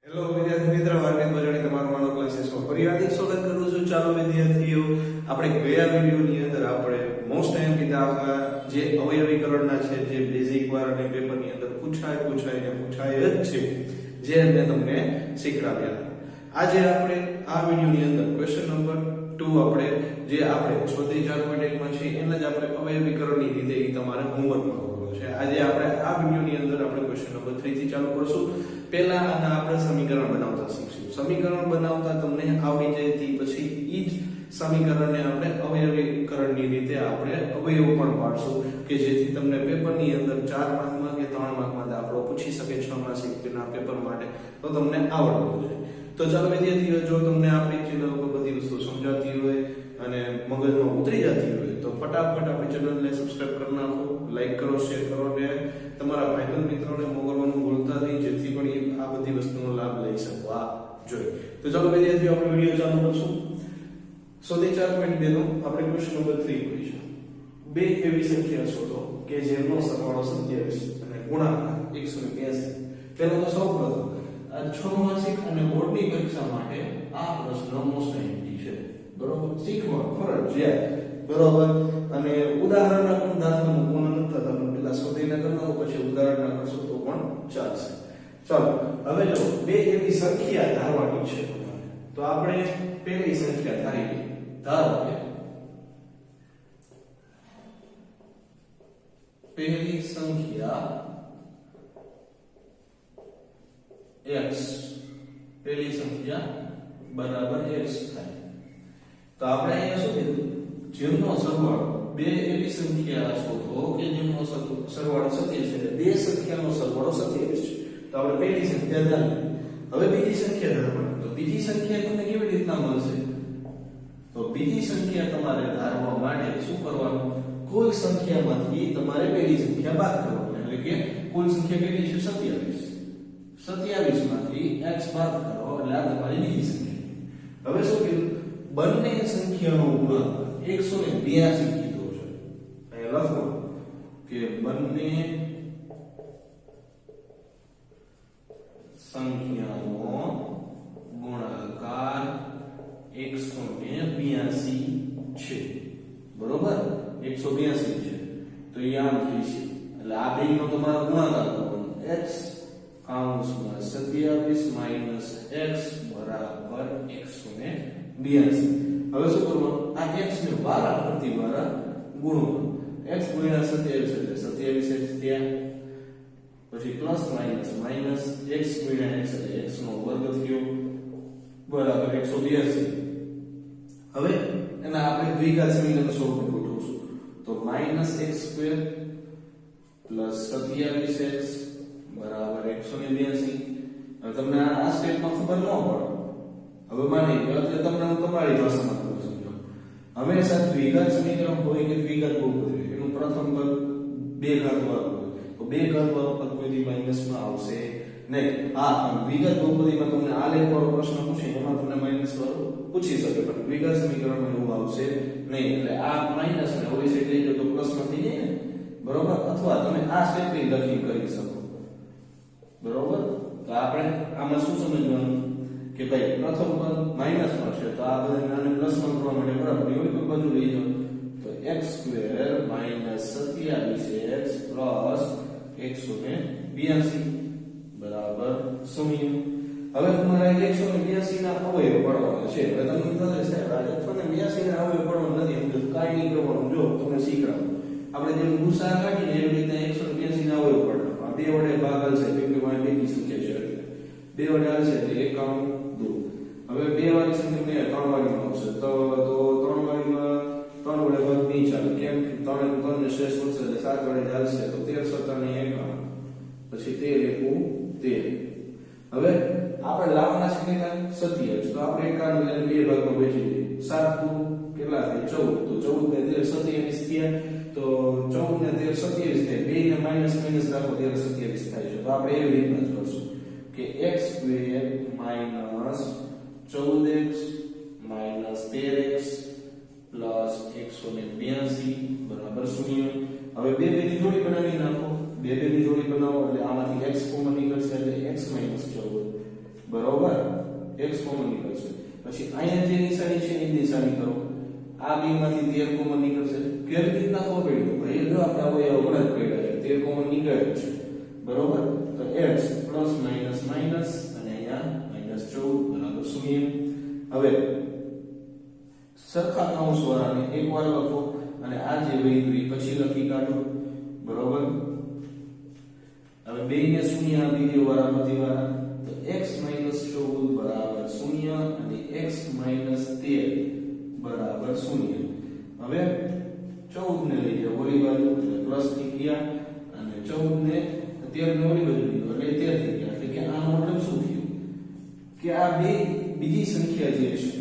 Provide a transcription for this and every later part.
Hello વિદ્યાર્થી મિત્ર, વાર્નિક બજાણી તમારું મારો ક્લાસીસમાં ફરી હાર્દિક સ્વાગત કરું છું. ચાલો વિદ્યાર્થીઓ, આપણે ગયા વિડિયોની અંદર આપણે મોસ્ટ ટાઈમ દાખલા જે અવયવીકરણના છે, જે બેઝિક વાર અને પેપરની અંદર પૂછાય જ છે, જે મેં તમને શીખવાડ્યા. આજે આપણે આ વિડિયોની અંદર ક્વેશ્ચન નંબર 2 આપણે સ્વાધ્યાય 4.1 માં છે એના જ આપણે અવયવીકરણની રીતે એ તમારે હોમવર્કમાં કરવાનો છે. આજે આપણે આ વિડિયોની અંદર આપણે ક્વેશ્ચન નંબર 3 થી ચાલુ કરશું. પહેલા આના આપણે સમીકરણ બનાવતા શીખશું. સમીકરણ બનાવતા તમને આવડી જાય તે પછી ઈ જ સમીકરણને આપણે અવયવીકરણની રીતે આપણે અવયવ પણ પાડશું કે જેથી તમને પેપરની અંદર 4 માર્કમાં કે 3 માર્કમાં દાખલો પૂછી શકે 6 માસિકના પેપર માટે, તો તમને આવડવું જોઈએ. તો ચાલો વિદ્યાર્થીઓ, જો તમને આપણી ચેનલ પર બધી વસ્તુ સમજાતી હોય અને મગજમાં ઉતરી જતી હોય તો ફટાફટ આપણી ચેનલને સબસ્ક્રાઇબ કરી નાખો, લાઈક કરો, શેર કરો અને તમારા ભાઈબંધ મિત્રોને મોકલવાનું ભૂલતા નહીં, જેથી પણ આ બધી વસ્તુનો લાભ લઈ શકવા જોઈએ. તો ચાલો વિદ્યાર્થીઓ, આપણે વિડિયો ચાલુ કરશું. સ્વાધ્યાય 4.2 નો આપણે ક્વેશ્ચન નંબર 3 કરીશું. બે એવી સંખ્યા શોધો કે જેનો સરવાળો 27 અને ગુણાકાર 182. તેનો તો સૌપ્રથમ આ 6 માસિક અને બોર્ડની પરીક્ષા માટે આ પ્રશ્ન મોસ્ટ ટાઈમથી છે, બરોબર? શીખવા ફરજિયાત, બરોબર? અને ઉદાહરણના પણ દાખલા મૂકવાના નથી, તમે પેલા સ્વાધ્યાયના કરી નાખો, પછી ઉદાહરણના કરશો તો પણ ચાલશે. ચાલો હવે જો બે એવી સંખ્યા ધારવાની છે તમારે, તો આપણે પહેલી સંખ્યા ધારી. ધારો કે પહેલી સંખ્યા x, પહેલી સંખ્યા બરાબર x થાય. તો આપણે અહીંયા શું કીધું? જેમનો સરવાળો, બે એવી સંખ્યા શોધો કે જેમનો સરવાળો 27 છે. બે સંખ્યાનો સરવાળો 27 છે. તો આપણે પહેલી સંખ્યા ધારી. હવે બીજી સંખ્યા ધારવાની. તો બીજી સંખ્યા તમને કેવી રીતના મળશે? તો બીજી સંખ્યા તમારે ધારવા માટે શું કરવાનું? કુલ સંખ્યામાંથી તમારે પહેલી સંખ્યા બાદ કરવાની. એટલે કે કુલ સંખ્યા કેટલી છે? 27. 27 માંથી x બાદ કરો એટલે આ તમારી બીજી સંખ્યા. હવે શું કીધું? બંને સંખ્યાનો ગુણાકાર 182 કીધો છે. અહીંયા લખો કે બંને સંખ્યાનો ગુણાકાર 182 છે, બરોબર? 182 છે. તો એ આમ થઈ છે, એટલે આ બેનો તમારો ગુણાકાર કરવાનો. x કાઉન્સમાં 27 માઈનસ x બરાબર 182. હવે શું કરવાનું? આ x ને વારા ફરતી વારા ગુણવાનું. x ગુણ્યા 27 એટલે 27x થયા, પછી પ્લસ માઈનસ માઈનસ x ગુણ્યા x એટલે x નો વર્ગ થયો બરાબર 182. હવે એના આપણે દ્વિઘાત સમીકરણ સ્વરૂપે ગોઠવશું. તો -x² પ્લસ 27x બરાબર 182. હવે તમને આ સ્ટેપમાં ખબર ન પડે. હવે માની લો કે તમને હું તમારી ભાષામાં કહું છું. હંમેશા દ્વિઘાત સમીકરણ હોય કે દ્વિઘાત બહુપદી, એનું પ્રથમ પદ બે ઘાત વાળું હોય, તો બે ઘાત વાળું પદ કોઈ દી માઈનસમાં આવશે નહીં. હા, દ્વિઘાત બહુપદીમાં તમને આ લેખ વાળો પ્રશ્ન પૂછે એમાં તમને માઈનસ વાળું પૂછી શકે, પણ દ્વિઘાત સમીકરણમાં એવું આવશે નહીં. એટલે આ માઈનસ ને ઓલી સાઈડ લઈ જાવ તો પ્લસ માં થઈ જાય ને, બરોબર? અથવા તમે આ સ્ટેપ લખી કરી શકો, બરોબર? તો આપણે આમાં શું સમજવાનું કે ભાઈ પ્રથમ પદ માઈનસ માં છે, તો આ બધાને આને પ્લસ માં કરવા માટે બરાબર એવી કોઈ બાજુ લઈ જાવ તો x² -27x પ્લસ 182 બરાબર 0. હવે તમારે 182 ના અવયવ પાડવાના છે. હવે તમને કહે છે સાહેબ 182 ના અવયવ પાડવાના નથી, એમ તો કાઈ નહીં કરવાનું. જો તમને શીખડાવું, આપણે જેમ ગુસા કાઢીને એવી રીતે 182 ના અવયવ પાડવાના. બે વડે ભાગલ છે, કેમ કે મારી બેની સંખ્યા છે, બે વડે હાલશે એટલે 1 2. હવે બે વાળી સંખ્યા 3 વાળીમાં આવશે, તો 3 વાળીમાં 3 વડે ભાગ નહીં ચાલે, કેમ કે 3 ને શેષ વધશે એટલે 7 વડે ચાલશે, તો 13 × 7 = 51, પછી 13 × 1 13. હવે આપણે લાવવાના છે કેટલા? 27. તો આપણે 51 એટલે બે ભાગમાં વહેંચી દઈએ. 7 × 2 કેટલા થાય? 14. તો 14 ને 13 27 થયા, તો 14 ને 13 27 થાય. બે ને માઈનસ માઈનસ રાખો ત્યારે 27 થાય છે. તો આપણે એવી રીતના જ કરશું કે x² -14x -13x પ્લસ 182 બરાબર 0. હવે બે ની જોડી બનાવી નાખો. બે ની જોડી બનાવો એટલે આમાંથી x કોમન નીકળશે એટલે x - 14 બરોબર x કોમન નીકળશે પછી અહીંયા જે નિશાની છે એ નિશાની કરો આ b માંથી 13 કોમન નીકળશે કેવી રીતના ખબર પડી ભાઈ જો આપણે અવયવ ગણત કર્યા છે 13 કોમન નીકળે છે બરોબર તો x પ્લસ માઈનસ માઈનસ અને અહીંયા -14 બરાબર 0 હવે સરખા કૌંસ વાળાને એકવાર લખો અને આ જે વૈધરી પછી લખી કાઢો બરોબર હવે બેને શૂન્ય આપી દો વારાફરતી વાળા તો x - 14 બરાબર 0 અને x - 13 બરાબર 0 હવે 14 ને લઈ જાઓ ઓલી બાજુ એટલે પ્લસ થઈ ગયા અને 14 ને 13 ને ઓલી બાજુ લીધો એટલે 13 થઈ ગયા એટલે કે આનો મતલબ શું થયું કે આ બે બીજી સંખ્યા જે છે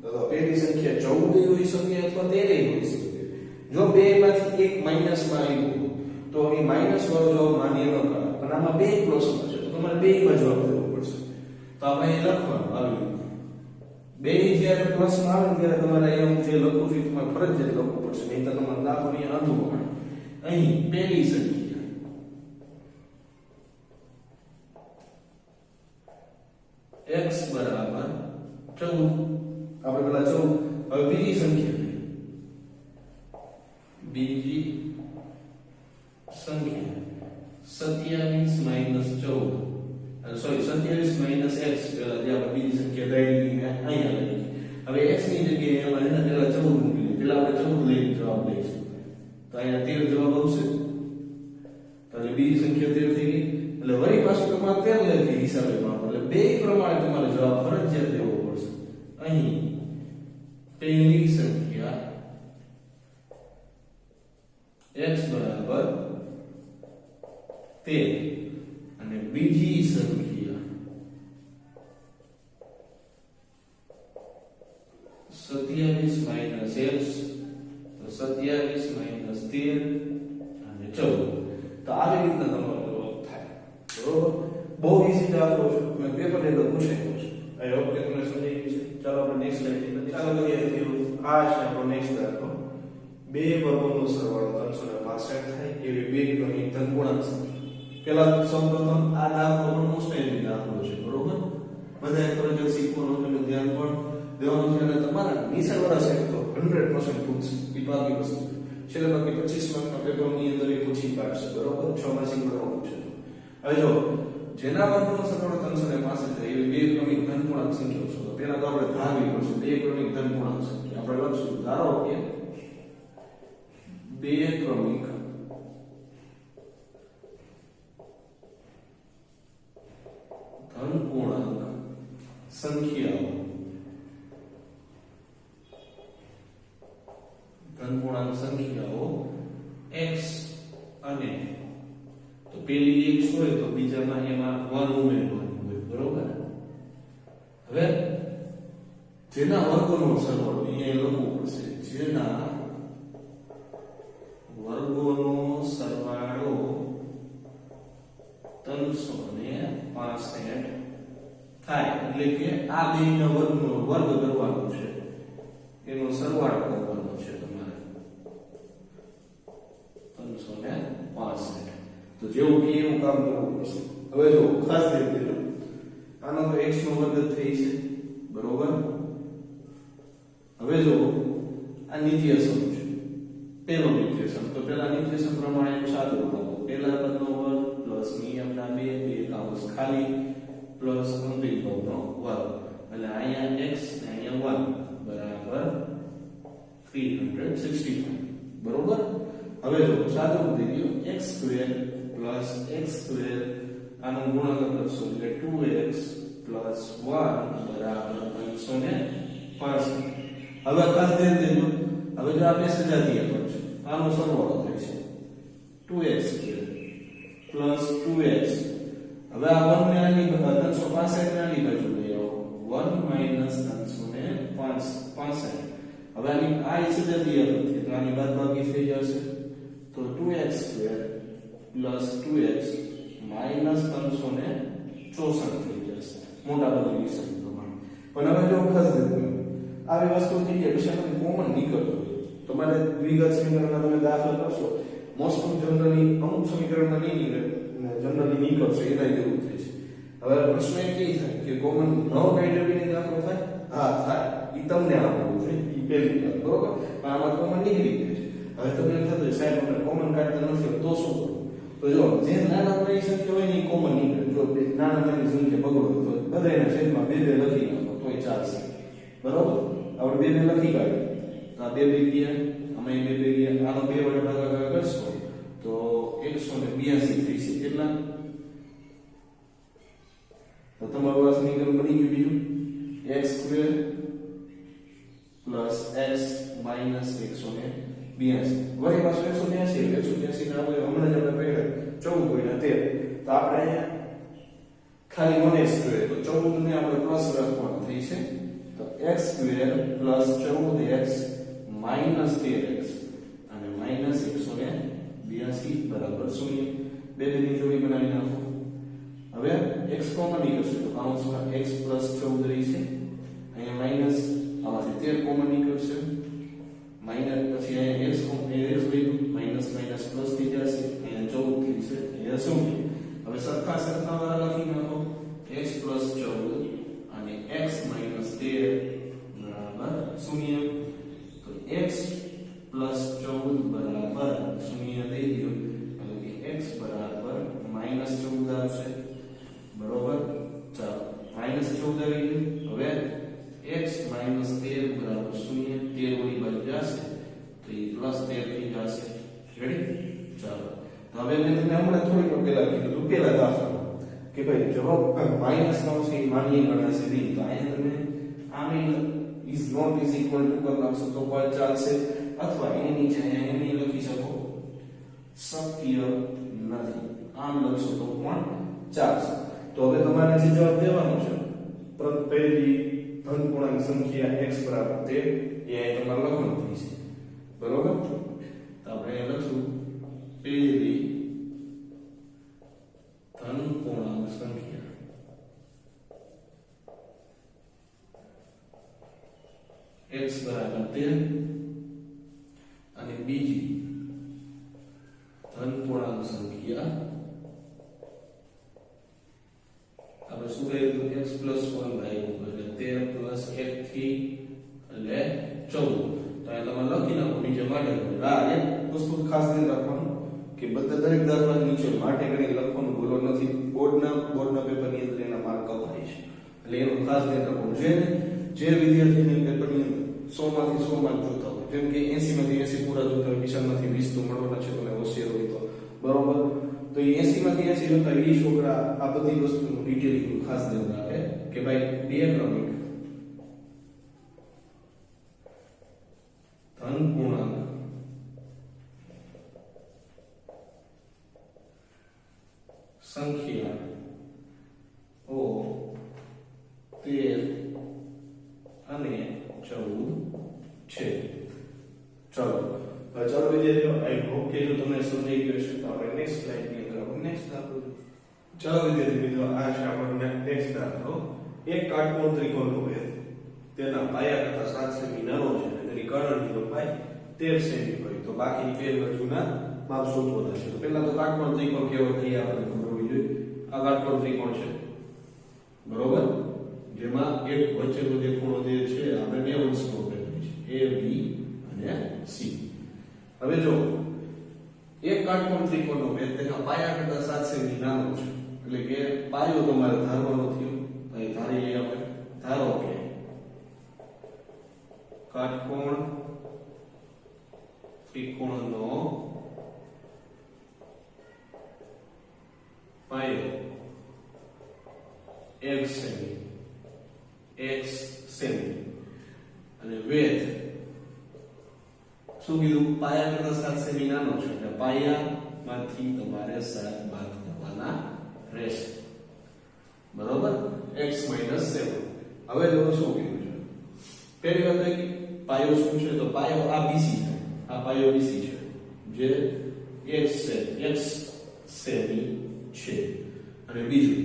તો પહેલી સંખ્યા 14 હોઈ શકે અથવા 13 હોઈ શકે જો બે માંથી એક માઈનસ માં આવ્યું તો એ માઈનસ વાળો જવાબ માન્ય ન કરાય પણ આમાં બે પ્લસ માં છે તો તમારે બે માં જવાબ દેવો પડશે તો આપણે અહીં લખવાનું આવ્યું બે જ્યારે પ્લસ માં આવે ત્યારે તમારે અહીંયા જે લખું છું તમારે ફરજિયાત લખવું પડશે નહીં તો તમારે દાખલાની આધું પણ અહીં પહેલી સંખ્યા x બરાબર 14 આપણે પેલા 14 હવે બીજી સંખ્યા સોરી 27 - x પેલા જે આપણે બીજી સંખ્યા ડાયરેક્ટલી અહીંયા લઈએ હવે x ની જગ્યાએ આપણે એના પેલા 14 મૂકી દઈએ પેલા આપણે 14 લઈને જવાબ લઈશું તો અહીંયા 13 જવાબ આવશે તો એટલે બીજી સંખ્યા 13 થઈ ગઈ એટલે વળી પાછું તમારે 13 લખી હિસાબે માં એટલે બે પ્રમાણે તમારે જવાબ ફરજિયાત દેવો પડશે અહીં પહેલી સંખ્યા x બરાબર 13 અને બીજી સંખ્યા 27 - x તો 27 - 13 અને 14 તો આવી રીતના તમારો જવાબ થાય બરોબર બહુ ઈઝી દાખલો છે મેં પેપર એટલે પૂછાયું છે આઈ હોપ કે તમને સમજાઈ ગયું છે ચાલો આપણે નેક્સ્ટ સ્લાઇડ ચાલો કરીએ આ છે આપણો નેક્સ્ટ દાખલો બે વર્ગોનો સરવાળો 365 થાય એવી બે ક્રમિક ધનપૂર્ણાંક સંખ્યા પેલા સૌપ્રથમ આ દાખલો મોસ્ટ ટાઈમ દાખલો છે બરોબર બધાએ ફરજિયાત શીખવાનું છે ધ્યાન પણ દેવાનું છે અને તમારા નિશાળવાળા છે તો 100% પૂછશે એ બાકી વસ્તુ છેલ્લે બાકી 25 માર્કના પેપરની અંદર એ પૂછી પાડશે બરોબર 6 માસિક ભરવાનું છે હવે જો જેના વર્ગનો સરવાળો 365 થાય એવી બે ક્રમિક ધનપૂર્ણાંક સંખ્યાઓ છે પેલા તો આપણે ભાગવી પડશે બે ક્રમિક ધનપૂર્ણાંક સંખ્યા આપણે લખશું ધારો કે બે ક્રમિક ધનપૂર્ણાંક સંખ્યાઓ x અને તો પેલી x હોય તો બીજામાં એમાં 1 ઉમેરવાનું હોય બરોબર હવે જેના વર્ગોનો સરવાળો અહીંયા લખવું પડશે જેના વર્ગોનો સરવાળો 365 થાય એટલે કે આ બેના વર્ગનો વર્ગ કરવાનો છે એનો સરવાળો કરવાનો છે તમારે 365 તો જેવું કે એવું કામ કરવું પડશે હવે જો ખાસ ધ્યાન દેજો આનો તો x નો વર્ગ થઈ છે બરોબર હવે જો આ નિત્યસમ છે પેલો નિત્યસમ તો પેલા નિત્યસમ પ્રમાણે સાદું લખો પેલા પદનો વર્ગ પ્લસ નિયમના બે કૌંસ ખાલી પ્લસ અંતિમ પદનો વર્ગ એટલે અહીંયા x ને અહીંયા 1 બરાબર 365 બરોબર હવે જો સાદું થઈ ગયું x² + x² આનો ગુણાકાર કરશો એટલે 2x + 1 બરાબર 365 હવે ખાસ ધ્યાન દેજો હવે જો આપણે સજાતીય પદ છે આનો સરવાળો થાય છે 2x² + 2x હવે આ 1 ને આની 365 ને આની બાજુ લઈ આવો 1 - 365 હવે આની આ સજાતીય પદ છે તો આની બાદબાકી થઈ જશે તો 2x² + 2x - 364 થઈ જશે મોટા ભાગની નિશાની પ્રમાણે પણ હવે જો ખાસ ધ્યાન આવી વસ્તુ થઈ જાય પછી આપણે કોમન નીકળતું હોય તમારે દ્વિઘાત સમીકરણના તમે દાખલા કરશો મોસ્ટ ઓફ જનરલી અમુક સમીકરણમાં નહીં નીકળે જનરલી નીકળશે એના જેવું થાય છે હવે પ્રશ્ન એ કે થાય કે કોમન ન કાઢ્યો વિને દાખલો થાય હા થાય ઈ તમને આવડવું જોઈએ ઈ પહેલી વાત બરોબર પણ આમાં કોમન નીકળી ગયું છે હવે તમને એમ થતું સાહેબ આપણે કોમન કાઢતા નથી તો શું કરવું તો જો જે નાના નાની સંખ્યા હોય ને એ કોમન નીકળે જો નાના નાની સંખ્યા બગડો તો બધાના છેદમાં બે બે લખી નાખો તોય ચાલશે બરોબર આપણે બે બે લખી કાઢીએ તો આ બે બે ગયા આમાં બે બે ગયા આનો બે વડે ભાગાકાર કરશો તો 182 થઈ છે કેટલા તો તમારું આ સમીકરણ બની ગયું બીજું x square plus x minus 182 વળી પાછું 182 ના આપણે હમણાં જ આપણે પહેલા 14 તો આપણે અહીંયા ખાલી 1x સ્ક્વેર તો 14 ને આપણે પ્લસ રાખવાનું થઈ છે તો x square plus 14x minus 13x અને માઈનસ 182 બરાબર 0 બે બેની જોડી બનાવી નાખો હવે x કોમન નીકળશે તો કૌંસમાં x પ્લસ 14 રહી છે અહીંયા માઈનસ આમાંથી 13 કોમન નીકળશે માઈનસ પછી અહીંયા x કોમન x રહ્યું માઈનસ માઈનસ પ્લસ થઈ જશે અહીંયા 14 થઈ છે અહીંયા શું હવે સરખા વાળા લખી નાખો x પ્લસ 14 અને x માઈનસ 13 બરાબર 0 તો x પ્લસ 14 બરાબર 0 દઈ દો એટલે કે x બરાબર માઈનસ 14 આવશે બરોબર ચાલો માઈનસ 14 આવી ગયું હવે x માઈનસ 13 બરાબર 0 13 ઓલી બાજુ જશે તો એ પ્લસ 13 થઈ જશે રેડી ચાલો તો હવે મેં તમને હમણાં થોડીક વાર પહેલા કીધું પહેલા દાખલા કે ભાઈ જવાબ માઈનસ નો છે એ માનીય ગણાશે નહીં તો અહીંયા તમે આમ is not is equal to કર નાખશો તો પણ ચાલશે અથવા એની જગ્યાએ એની લખી શકો શક્ય નથી આમ લખશો તો પણ ચાલશે તો હવે તમારે જે જવાબ દેવાનો છે પહેલી ધન પૂર્ણાંક સંખ્યા x બરાબર 13 એ અહીં તમારે લખવાનું થઈ છે બરોબર તો આપણે લખશું પહેલી ધન પૂર્ણાંક સંખ્યા x બરાબર 13 અને બીજી ધન પૂર્ણાંક સંખ્યા આપણે શું કહ્યું x + 1 રાખ્યું એટલે 13 + 1 થી એટલે 14 તો આ તમે લખી નાખો નીચે માટે આ એક વસ્તુ ખાસ ધ્યાન રાખવાનું કે બધા દરેક દાખલા નીચે માટે કરીને લખવાનું ભૂલો નથી બોર્ડના પેપરની અંદર એના માર્ક કપાય છે એટલે એનું ખાસ ધ્યાન રાખવાનું જે વિદ્યાર્થીને પેપરની 100 માંથી 100 માર્ક જોતા હોય જેમ કે 80 માંથી 80 પૂરા જોતા હોય વિષયમાંથી 20 તો મળવાના છે તમને હોશિયાર હોય તો બરોબર તો 80 માંથી 80 જોતા એ છોકરા આ બધી વસ્તુનું ડિટેલિંગ ખાસ ધ્યાન રાખે કે ભાઈ diachronic ધન પૂર્ણાંક સંખ્યા ઓ 13 અને 14 છે ચલો વિદ્યાર્થીઓ આઈ હોપ કે જો તમને સમજાઈ ગયું હશે તો આપણે નેક્સ્ટ સ્લાઇડ ની અંદર આપણે નેક્સ્ટ દાખલો ચલો વિદ્યાર્થી મિત્રો આ છે આપણો નેક્સ્ટ દાખલો એક કાટકોણ ત્રિકોણનો વેધ તેના પાયા કરતા 7 સેમી નાનો છે અને તેની કર્ણની લંબાઈ 13 સેમી હોય તો બાકીની બે બાજુના માપ શોધવાના છે તો પહેલા તો કાટકોણ ત્રિકોણ કેવો છે એ આપણે ખબર હોવી જોઈએ આ કાટકોણ ત્રિકોણ છે બરોબર જેમાં એક વચ્ચેનો જે ખૂણો જે છે આપણે 90 નો કરીએ છીએ a b અને c હવે જો એક કાટકોણ ત્રિકોણનો વેધ તેના પાયા કરતા 7 સેમી નાનો છે એટલે કે પાયો તમારે ધારવાનો થયો અહીં ધારી લઈએ આપણે ધારો કે કાટકોણ ત્રિકોણનો પાયો x સેમી અને વેધ શું કીધું પાયા કરતા 7 સેમી નાનો છે એટલે પાયામાંથી તમારે 7 બાદ કરવાના રહેશે બરોબર x - 7 હવે જો શું કીધું છે પહેલી વાત કે પાયો શું છે તો પાયો આ BC છે આ પાયો BC છે જે x સેમી છે અને બીજું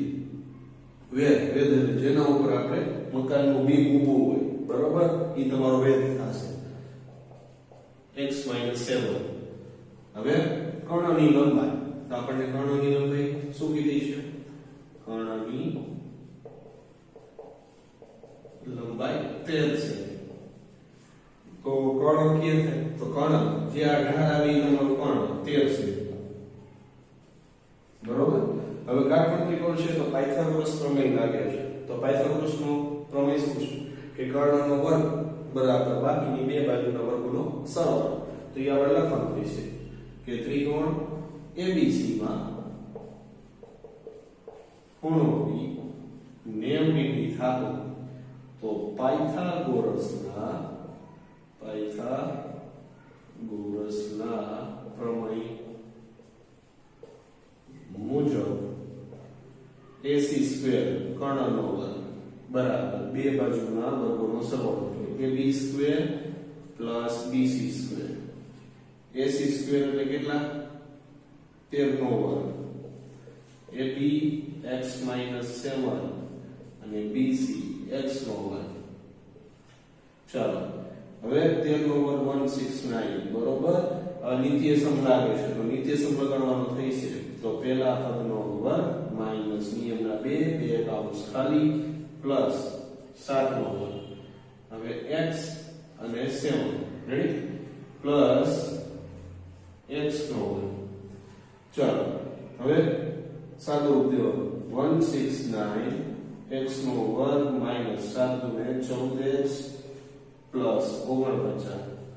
વેધ જેના ઉપર આપણે મકાનનું બીમ ઊભું હોય બરોબર એ તમારો વેધ થશે x - 7 હવે કર્ણની લંબાઈ તો આપણને કર્ણની લંબાઈ શું કીધી છે કર્ણની જે 18 આવી તમારું કોણ 13 છે, બરોબર. હવે કાટકોણ ત્રિકોણ છે તો પાયથાગોરસ પ્રમેય લાગે છે. તો પાયથાગોરસનો પ્રમેય શું છે કે કર્ણનો વર્ગ બરાબર બાકીની બે બાજુના વર્ગોનો સરવાળો. તો એ આપણે લખવાનું થશે કે ત્રિકોણ ABC માં ખૂણો B 90 ડિગ્રી થાતો તો પાયથાગોરસના પ્રમેય મુજબ AC² કર્ણનો વર્ગ બરાબર બે બાજુના વર્ગોનો સરવાળો AB² + BC². AC² એટલે કેટલા 13 નો વર્ગ, AB x - 7 અને BC x નો વર્ગ. ચાલો હવે 13 નો વર્ગ 169 બરોબર. નિત્યસમ લાગે છે તો નિત્યસમ લગાડવાનો થશે તો પહેલા પદનો વર્ગ માઈનસ નિયમના 2 કૌંસ ખાલી પ્લસ 7 નો વર્ગ. હવે x અને 7 રેડી પ્લસ x નો વર્ગ. ચાલો હવે સાદો રૂપ દેવો 169 x નો વર્ગ માઈનસ 7 * 14x પ્લસ 49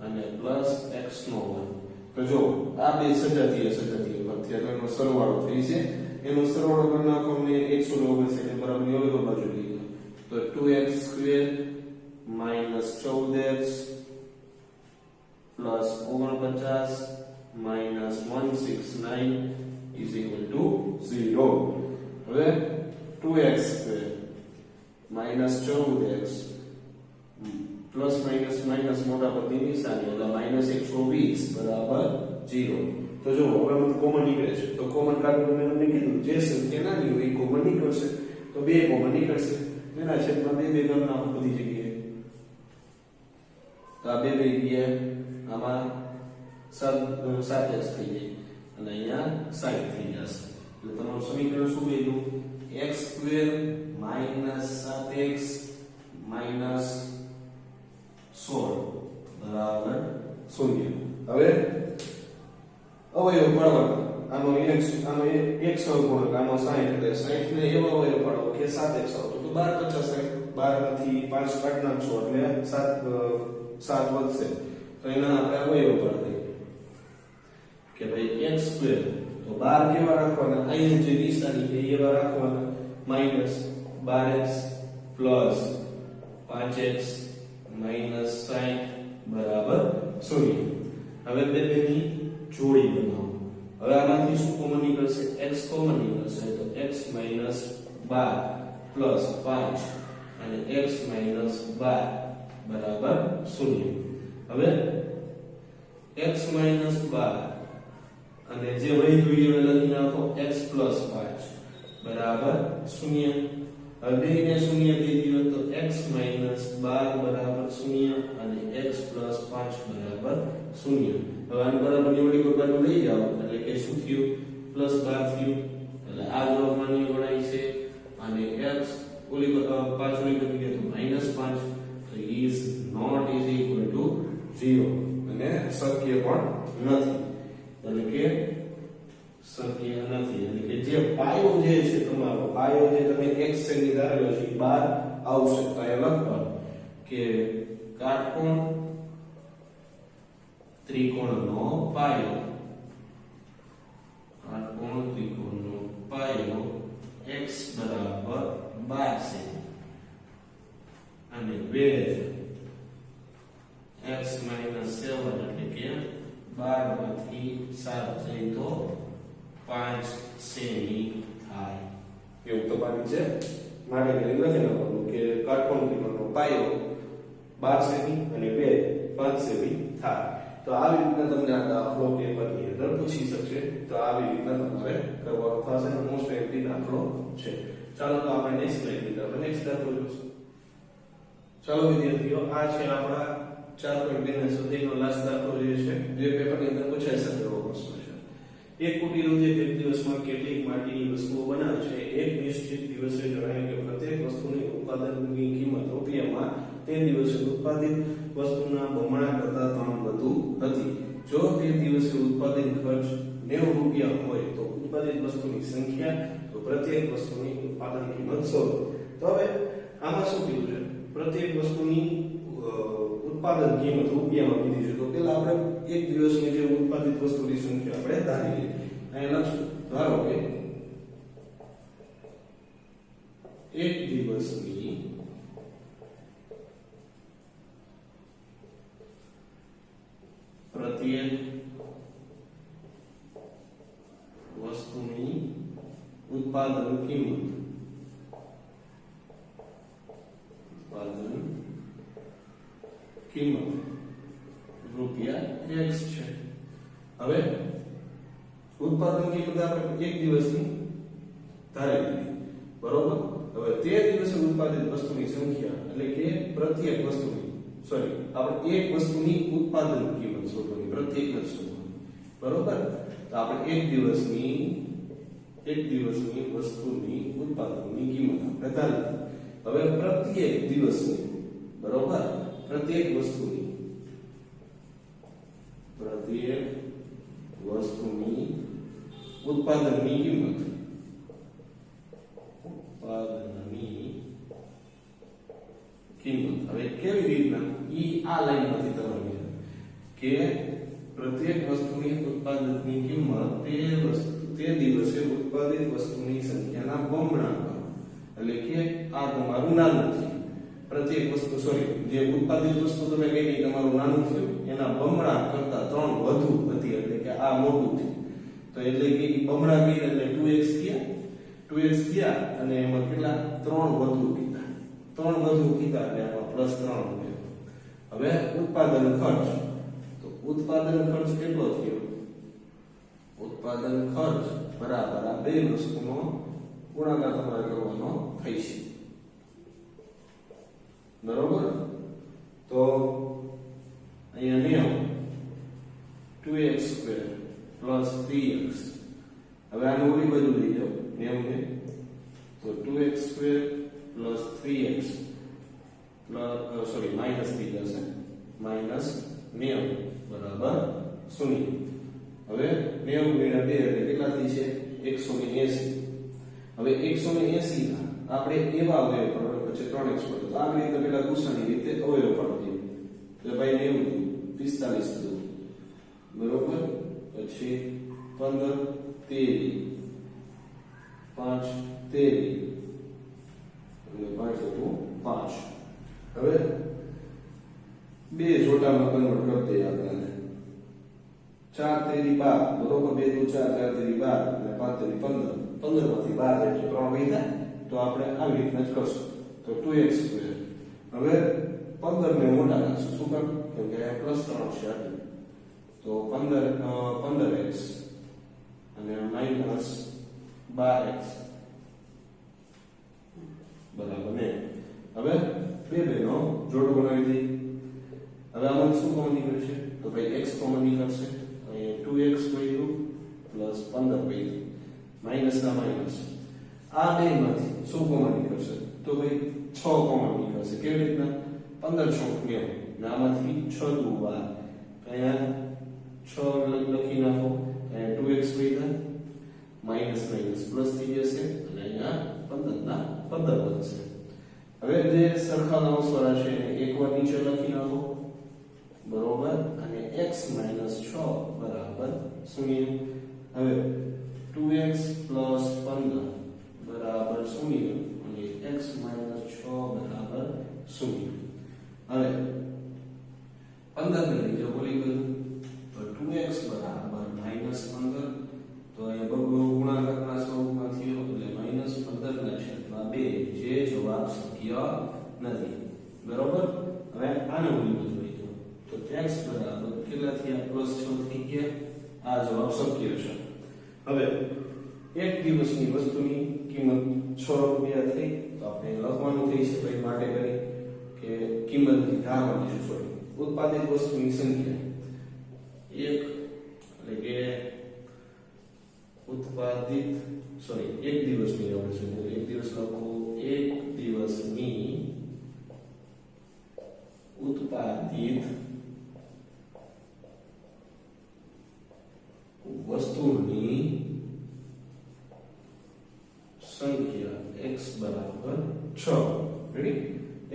અને પ્લસ x નો વર્ગ. તો જો આ બે સજાતીય પરથી એનો સરવાળો થઈ છે. એનો સરવાળો કરી નાખો ને 149 એટલે બરાબર યોગ્ય બાજુ લઈ તો 2x² - 14x પ્લસ 49 માઈનસ 169 = 0. હવે 2x² - 14x પ્લસ માઈનસ મોટા પદની નિશાની એટલે -120 બરાબર 0. તો જો હવે મને કોમન નીકળે છે તો કોમન કાઢવું મેં તમને કીધું જે સંખ્યા નાની હોય એ કોમન નીકળશે તો બે કોમન નીકળશે એના છેદમાં બે કરી નાખો બધી જગ્યાએ. તો આ બે ગયા આમાં 7x થઈ જાય અને અહીંયા 60 થઈ જશે. એટલે તમારું સમીકરણ શું બન્યું x² - 7x - 16 બરાબર 0. હવે અવયવ પાડવાના આનો x ગુણક આનો 60 એટલે 60 ને એવો અવયવ પાડવો કે 7x આવતો તો 12 50 60 12 માંથી 5 કાઢી નાખશો એટલે 7 વધશે. તો એના આપણે અવયવ પાડી દઈએ કે ભાઈ x² તો 12 કેવા રાખવાના અહીંયા જે નિશાની છે એવા રાખવાના -12x પ્લસ 5x માઈનસ 60 બરાબર 0. હવે બેની જોડી બનાવો. હવે આમાંથી શું કોમન નીકળશે x કોમન નીકળશે તો x - 12 પ્લસ 5 અને x - 12 બરાબર 0. હવે x - 12 અને જે વધ્યું એ લખી નાખો x + 5 બરાબર 0. હવે બેને 0 દઈ દો તો x - 12 બરાબર 0 અને x + 5 બરાબર 0. હવે આને બરાબર નિવડી કોઈ બાજુ લઈ જાઓ એટલે કે શું થયું +12 થયું એટલે આ જવાબ માન્ય ગણાય છે અને x ઓલી 5 ઓલી બની ગઈ તો -5 તો is not equal to 0 અને શક્ય પણ નથી એટલે કે શક્ય નથી એટલે કે જે પાયો જે છે તમારો પાયો જે તમે x ની ધારેલો છે 12 આવશે તો એ લખવાનું કે કાટકોણ ત્રિકોણનો પાયો x બરાબર 12 છે અને વેધ x - 7 એટલે કે 12 માંથી 7 જાય તો 5 સેમી થાય. એવું તો પાડી છે માટે કરી લખી નાખવાનું કે કાટકોણ ત્રિકોણનો પાયો 12 સેમી અને વેધ 5 સેમી થાય. તો આવી રીતના તમને આ દાખલો પેપરની અંદર પૂછી શકશે તો આવી રીતના તમારે કરવાનો થશે અને મોસ્ટ એમ્પી દાખલો છે. ચાલો તો આપણે નેક્સ્ટ સ્લાઇડ ની તરફ નેક્સ્ટ દાખલો જોઈશું. ચાલો વિદ્યાર્થીઓ આ છે આપણા 4.2 સુધીનો લાસ્ટ દાખલો જે છે જે પેપરની અંદર પૂછાઈ શકે એવો પ્રશ્ન છે. એક કુટીર ઉદ્યોગ એક દિવસમાં કેટલીક માટીની વસ્તુઓ બનાવે છે. એક નિશ્ચિત દિવસે જણાય કે પ્રત્યેક વસ્તુની ઉત્પાદનની કિંમત રૂપિયામાં તે દિવસે ઉત્પાદિત વસ્તુના બમણા કરતા 3 વધુ હતી. જો તે દિવસે ઉત્પાદિત ખર્ચ 90 રૂપિયા હોય તો ઉત્પાદિત વસ્તુની સંખ્યા તો પ્રત્યેક વસ્તુની ઉત્પાદન કિંમત 100. તો હવે આમાં શું કીધું છે? પ્રત્યેક વસ્તુની ઉત્પાદન કિંમત રૂપિયામાં કીધી છે. તો પેલા આપણે એક દિવસની જે ઉત્પાદિત વસ્તુની સંખ્યા આપણે ધારી લઈએ. અહીં લખશું, ધારો કે એક દિવસની પ્રત્યેક વસ્તુની ઉત્પાદન કિંમત રૂપિયા x છે. હવે ઉત્પાદન કિંમત આપણે એક દિવસની ધારી લીધી, બરોબર. હવે તે દિવસે ઉત્પાદિત વસ્તુની સંખ્યા એટલે કે પ્રત્યેક વસ્તુની આપણે એક વસ્તુની ઉત્પાદન કિંમત શોધવાની, પ્રત્યેક જ શોધવાની, બરોબર. તો આપણે એક દિવસની વસ્તુની ઉત્પાદનની કિંમત આપણે ધારી. હવે પ્રત્યેક દિવસની, બરોબર, પ્રત્યેક વસ્તુની ઉત્પાદનની કિંમત હવે કેવી રીતના આ લાઈનમાંથી તમારે કે પ્રત્યેક વસ્તુની ઉત્પાદનની કિંમત તે દિવસે ઉત્પાદિત વસ્તુની સંખ્યાના બમણા કરો. એટલે કે આ તમારું નાનું થયું. પ્રત્યેક વસ્તુ જે ઉત્પાદિત વસ્તુ તમે કઈ તમારું નાનું થયું એના બમણા કરતા 3 વધુ હતી, એટલે કે આ મોટું થયું. તો એટલે કે બમણા કર્યા એટલે 2x થયા અને એમાં કેટલા 3 વધુ કીધા એટલે આમાં +3 ઉમેરો. હવે ઉત્પાદન ખર્ચ, તો ઉત્પાદન ખર્ચ કેટલો થયો? ઉત્પાદન ખર્ચ બરાબર આ બે વસ્તુનો ગુણાકાર તમારે કરવાનો થઈ છે, બરોબર. તો અહીંયા 2x² + 3x. હવે આને ઓલી બાજુ લઈ જાઓ 90 ને, તો 2x² + 3x માઈનસ થઈ જશે, -90 બરાબર 0. હવે 90 × 2 એટલે કેટલા થઈ છે? 180. હવે 180 ના આપણે એવા અવયવ પાડો, પછી 3x પડે. તો આ રીતે પેલા ગુસાની રીતે અવયવ પાડી દઈએ. એટલે ભાઈ 90 45 બરોબર, પછી 15 13 5 13 અને 5 5. હવે બે જોડામાં કન્વર્ટ કરી દઈએ આપણે. 4 તેરી 12 બરોબર, 2 દુ 4 4 તેરી 12 અને 5 તેરી 15. 15 માંથી 12 એટલે 3 વધ્યા. તો આપણે આવી રીતના જ કરશું. તો 2x². હવે 15 ને મોટા રાખશું. શું કામ? કેમ કે આ +3 છે એટલે. તો 15x અને -12x બરાબર ને. હવે બે નો જોડો બનાવી દઈએ. હવે આમાં શું કોમન નીકળશે? તો ભાઈ x કોમન નીકળશે. અહીંયા 2x વધ્યું + 15 વધ્યું, માઈનસ ના માઈનસ. આ બેમાંથી શું કોમન નીકળશે? તો ભાઈ 6 કોમન નીકળશે. કેવી રીતના? 15 6 90 ને આમાંથી 6 દુ 12. અહીંયા 6 લખી નાખો. અહીંયા 2x વધ્યા, માઈનસ પ્લસ થઈ જશે અને અહીંયા 15 ના 15 વધશે. હવે જે સરખા નામસ્વરા છે એને એકવાર નીચે લખી નાખો, બરોબર. અને x - 6 બરાબર 0. હવે 2x + 15 બરાબર 0 અને x - 6 બરાબર 0. હવે 15 ને લઈ જાઓ ઓલી બાજુ, તો 2x બરાબર -15. તો અહીંયા બગડો ગુણાકારના સ્વરૂપમાં થયો એટલે -15 ના છેદમાં 2, જે જવાબ શક્ય નથી, બરોબર. હવે આને ઓલી બાજુ લઈ જાઓ, તો x બરાબર કેટલા થયા? +6 થઈ ગયા. આ જવાબ શક્ય છે. હવે એક દિવસની વસ્તુની કિંમત 6 રૂપિયા થઈ. તો આપણે લખવાનું થઈ છે ભાઈ માટે કરી કે કિંમતની ધારવાની છે. સોરી, ઉત્પાદિત વસ્તુની સંખ્યા એક દિવસની આપણે શું એક દિવસ લખો, એક દિવસની ઉત્પાદિત સંખ્યા x બરાબર 6. રેડી?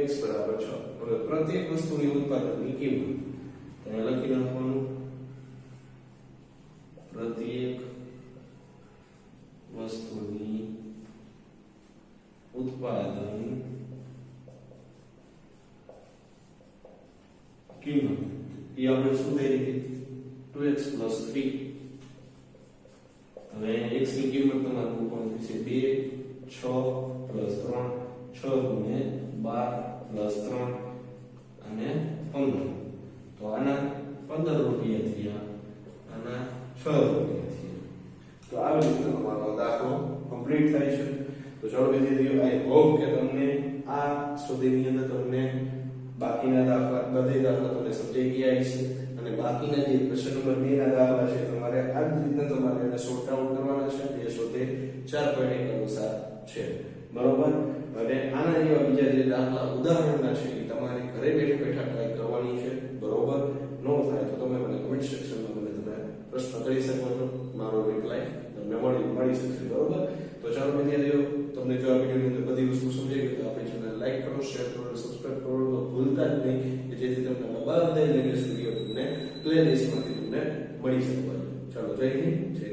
x બરાબર 6. હવે પ્રત્યેક વસ્તુની ઉત્પાદનની કિંમત તમે લખી નાખવાનું. પ્રત્યેક વસ્તુની ઉત્પાદન કિંમત એ આપણે શું થઈ રહી 2x 3. હવે x ની કિંમત તમારે મૂકવાની છે 2 6 3 6 12 3 અને 15. તો આના 15 રૂપિયા થયા, આના 6 રૂપિયા થયા. તો આવી રીતે તમારો દાખલો કમ્પ્લીટ થાય છે. તો ચાલો વિદ્યાર્થીઓ, આઈ હોપ કે તમને આ સુધીની અંદર તમને બાકીના દાખલા બધા દાખલા તમને સમજાઈ ગયા છે અને બાકીના જે ક્વેશ્ચન નંબર 2 ના દાખલા છે તમારે આ જ રીતના તમારે એને સોર્ટ આઉટ કરવાના છે. 204.1 અનુસાર છે. બરોબર? અને આના જેવા બીજા જે દાખલા ઉદાહરણના છે એ તમારે ઘરે બેઠા બેઠા ટ્રાય કરવાની છે. બરોબર? નો થાય તો તમે મને કમેન્ટ સેક્શનમાં મને તમે પ્રશ્ન કરી શકો છો. મારો રિપ્લાય તમને મળી શકશે. બરોબર? તો ચાલો વિદ્યાર્થીઓ, તમને જો આ વિડિયોની અંદર બધી વસ્તુ સમજાઈ ગઈ તો આપણી ચેનલ લાઈક કરો, શેર કરો, સબસ્ક્રાઇબ કરો તો ભૂલતા જ નહીં કે જેથી તમને બધા લેટેસ્ટ વિડિયો તમને પ્લેલિસ્ટમાંથી તમને મળી શકે. ચાલો, જય હિન્દ, જય